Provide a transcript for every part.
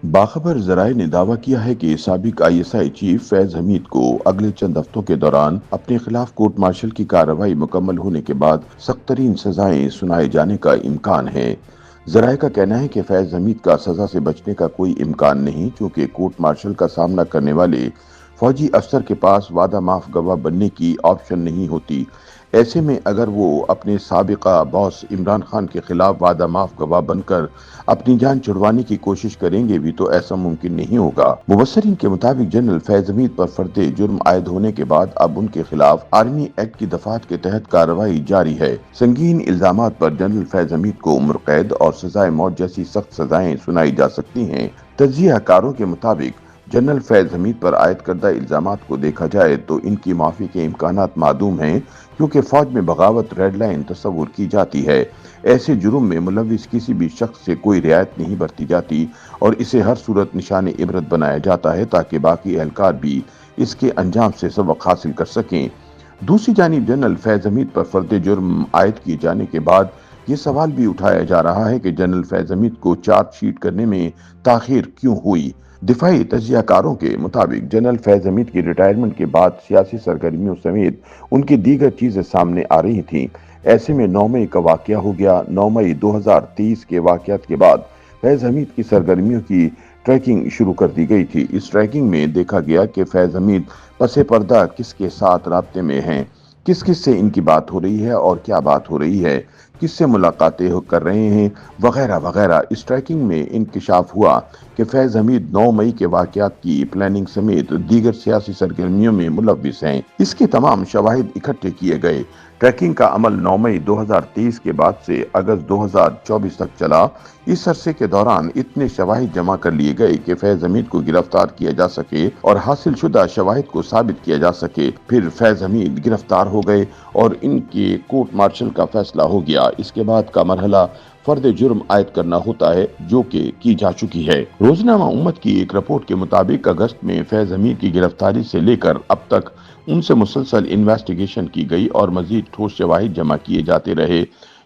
باخبر ذرائع نے دعویٰ کیا ہے کہ سابق ISI چیف فیض حمید کو اگلے چند ہفتوں کے دوران اپنے خلاف کورٹ مارشل کی کارروائی مکمل ہونے کے بعد سخت ترین سزائیں سنائے جانے کا امکان ہے۔ ذرائع کا کہنا ہے کہ فیض حمید کا سزا سے بچنے کا کوئی امکان نہیں، کیونکہ کورٹ مارشل کا سامنا کرنے والے فوجی افسر کے پاس وعدہ معاف گواہ بننے کی آپشن نہیں ہوتی۔ ایسے میں اگر وہ اپنے سابقہ باس عمران خان کے خلاف وعدہ معاف گواہ بن کر اپنی جان چھڑوانے کی کوشش کریں گے بھی تو ایسا ممکن نہیں ہوگا۔ مبصرین کے مطابق جنرل فیض حمید پر فرد جرم عائد ہونے کے بعد اب ان کے خلاف آرمی ایکٹ کی دفعات کے تحت کارروائی جاری ہے۔ سنگین الزامات پر جنرل فیض حمید کو عمر قید اور سزائے موت جیسی سخت سزائیں سنائی جا سکتی ہیں۔ تجزیہ کاروں کے مطابق جنرل فیض حمید پر عائد کردہ الزامات کو دیکھا جائے تو ان کی معافی کے امکانات معدوم ہیں، کیونکہ فوج میں بغاوت ریڈ لائن تصور کی جاتی ہے۔ ایسے جرم میں ملوث کسی بھی شخص سے کوئی رعایت نہیں برتی جاتی اور اسے ہر صورت نشان عبرت بنایا جاتا ہے تاکہ باقی اہلکار بھی اس کے انجام سے سبق حاصل کر سکیں۔ دوسری جانب جنرل فیض حمید پر فرد جرم عائد کیے جانے کے بعد یہ سوال بھی اٹھایا جا رہا ہے کہ جنرل فیض حمید کو چارج شیٹ کرنے میں تاخیر کیوں ہوئی۔ دفاعی تجزیہ کاروں کے مطابق جنرل فیض حمید کی ریٹائرمنٹ کے بعد سیاسی سرگرمیوں سمیت ان کی دیگر چیزیں سامنے آ رہی تھیں۔ ایسے میں 9 مئی کا واقعہ ہو گیا۔ 9 مئی 2023 کے واقعات کے بعد فیض حمید کی سرگرمیوں کی ٹریکنگ شروع کر دی گئی تھی۔ اس ٹریکنگ میں دیکھا گیا کہ فیض حمید پس پردہ کس کے ساتھ رابطے میں ہیں، کس کس سے ان کی بات ہو رہی ہے اور کیا بات ہو رہی ہے، کس سے ملاقاتیں کر رہے ہیں، وغیرہ وغیرہ۔ اس ٹریکنگ میں انکشاف ہوا کہ فیض حمید 9 مئی کے واقعات کی پلاننگ سمیت دیگر سیاسی سرگرمیوں میں ملوث ہیں۔ اس کے تمام شواہد اکٹھے کیے گئے۔ ٹریکنگ کا عمل 9 مئی 2023 کے بعد سے اگست 2024 تک چلا۔ اس عرصے کے دوران اتنے شواہد جمع کر لیے گئے کہ فیض حمید کو گرفتار کیا جا سکے اور حاصل شدہ شواہد کو ثابت کیا جا سکے۔ پھر فیض حمید گرفتار ہو گئے اور ان کے کورٹ مارشل کا فیصلہ ہو گیا۔ اس کے بعد کا مرحلہ فرد جرم عائد کرنا ہوتا ہے، جو کہ کی جا چکی ہے۔ روزنامہ امت کی ایک رپورٹ کے مطابق اگست میں فیض حمید کی گرفتاری سے لے کر اب تک ان سے مسلسل انویسٹیگیشن کی گئی اور مزید ٹھوس شواہد جمع کیے جاتے رہے۔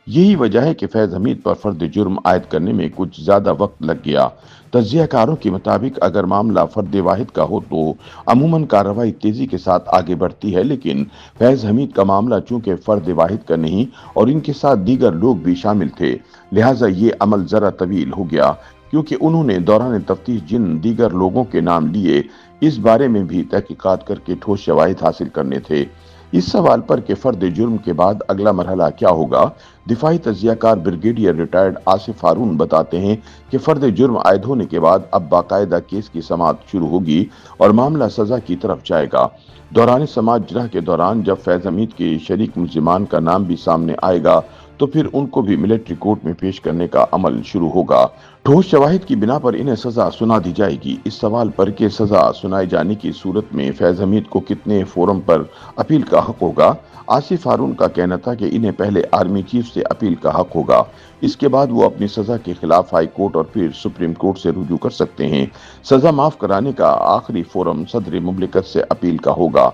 یہی وجہ ہے کہ فیض حمید پر فرد جرم عائد کرنے میں کچھ زیادہ وقت لگ گیا۔ تجزیہ کاروں کے مطابق اگر معاملہ فرد واحد کا ہو تو عموماً کارروائی تیزی کے ساتھ آگے بڑھتی ہے، لیکن فیض حمید کا معاملہ چونکہ فرد واحد کا نہیں اور ان کے ساتھ دیگر لوگ بھی شامل تھے، لہٰذا یہ عمل ذرا طویل ہو گیا، کیونکہ انہوں نے دوران تفتیش جن دیگر لوگوں کے نام لیے اس بارے میں بھی تحقیقات کر کے ٹھوس شواہد حاصل کرنے تھے۔ اس سوال پر کہ فرد جرم کے بعد اگلا مرحلہ کیا ہوگا، دفاعی تجزیہ کار بریگیڈیئر ریٹائرڈ آصف ہارون بتاتے ہیں کہ فرد جرم عائد ہونے کے بعد اب باقاعدہ کیس کی سماعت شروع ہوگی اور معاملہ سزا کی طرف جائے گا۔ دوران سماعت جرح کے دوران جب فیض حمید کے شریک ملزمان کا نام بھی سامنے آئے گا تو پھر ان کو بھی ملٹری کورٹ میں پیش کرنے کا عمل شروع ہوگا۔ ٹھوس شواہد کی بنا پر انہیں سزا سنا دی جائے گی۔ اس سوال پر کہ سزا سنائے جانے کی صورت میں فیض حمید کو کتنے فورم پر اپیل کا حق ہوگا، آصف ہارون کا کہنا تھا کہ انہیں پہلے آرمی چیف سے اپیل کا حق ہوگا، اس کے بعد وہ اپنی سزا کے خلاف ہائی کورٹ اور پھر سپریم کورٹ سے رجوع کر سکتے ہیں۔ سزا معاف کرانے کا آخری فورم صدر مملکت سے اپیل کا ہوگا۔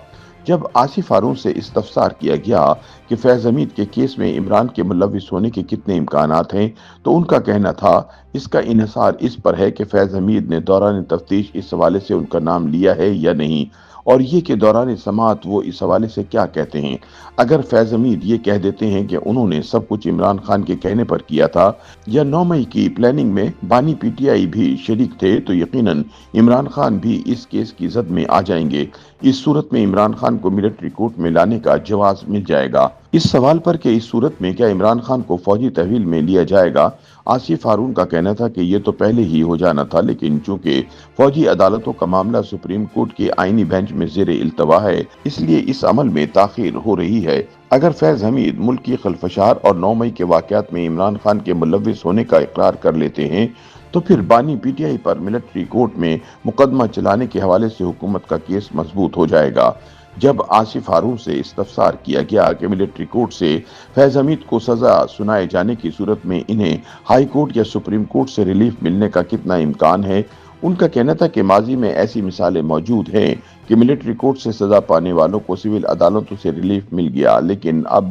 جب آصف ہارون سے استفسار کیا گیا کہ فیض حمید کے کیس میں عمران کے ملوث ہونے کے کتنے امکانات ہیں تو ان کا کہنا تھا اس کا انحصار اس پر ہے کہ فیض حمید نے دوران تفتیش اس حوالے سے ان کا نام لیا ہے یا نہیں، اور یہ کہ دوران سماعت وہ اس حوالے سے کیا کہتے ہیں۔ اگر فیض حمید یہ کہہ دیتے ہیں کہ انہوں نے سب کچھ عمران خان کے کہنے پر کیا تھا یا 9 مئی کی پلاننگ میں بانی PTI بھی شریک تھے تو یقیناً عمران خان بھی اس کیس کی زد میں آ جائیں گے۔ اس صورت میں عمران خان کو ملٹری کورٹ میں لانے کا جواز مل جائے گا۔ اس سوال پر کہ اس صورت میں کیا عمران خان کو فوجی تحویل میں لیا جائے گا، آصف ہارون کا کہنا تھا کہ یہ تو پہلے ہی ہو جانا تھا، لیکن چونکہ فوجی عدالتوں کا معاملہ سپریم کورٹ کے آئینی بینچ میں زیر التوا ہے، اس لیے اس عمل میں تاخیر ہو رہی ہے۔ اگر فیض حمید ملکی خلفشار اور 9 مئی کے واقعات میں عمران خان کے ملوث ہونے کا اقرار کر لیتے ہیں تو پھر بانی PTI پر ملٹری کورٹ میں مقدمہ چلانے کے حوالے سے حکومت کا کیس مضبوط ہو جائے گا۔ جب آصف ہارون سے استفسار کیا گیا کہ ملٹری کورٹ سے فیض حمید کو سزا سنائے جانے کی صورت میں انہیں ہائی کورٹ یا سپریم کورٹ سے ریلیف ملنے کا کتنا امکان ہے، ان کا کہنا تھا کہ ماضی میں ایسی مثالیں موجود ہیں کہ ملٹری کورٹ سے سزا پانے والوں کو سول عدالتوں سے ریلیف مل گیا، لیکن اب